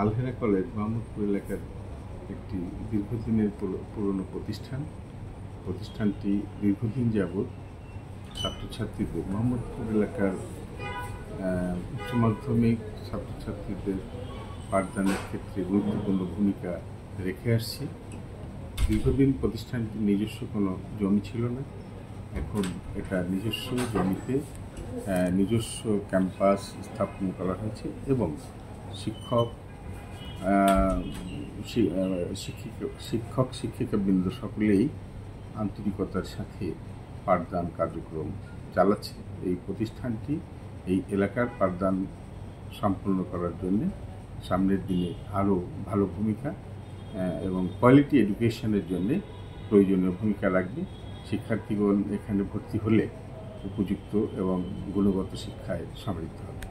Alhera college Mohammadpur এলাকার একটি দীর্ঘদিনের পুরনো প্রতিষ্ঠানটি দীর্ঘদিন যাবৎ ছাত্রছাত্রীদের মোহাম্মদপুর এলাকার উচ্চ মাধ্যমিক ছাত্রছাত্রীদের পাঠদানের ক্ষেত্রে গুরুত্বপূর্ণ ভূমিকা রেখে আসছে। দীর্ঘদিন প্রতিষ্ঠানটির নিজস্ব কোনো জমি ছিল না, এখন এটা নিজস্ব জমিতে নিজস্ব ক্যাম্পাস স্থাপন করা হয়েছে এবং শিক্ষক শিক্ষিকাবৃন্দ সকলেই আন্তরিকতার সাথে পাঠদান কার্যক্রম চালাচ্ছে। এই প্রতিষ্ঠানটি এই এলাকার পাঠদান সম্পন্ন করার জন্য সামনের দিনে আরও ভালো ভূমিকা এবং কোয়ালিটি এডুকেশনের জন্য প্রয়োজনীয় ভূমিকা রাখবে। শিক্ষার্থীগণ এখানে ভর্তি হলে উপযুক্ত এবং গুণগত শিক্ষায় সমৃদ্ধ হবে।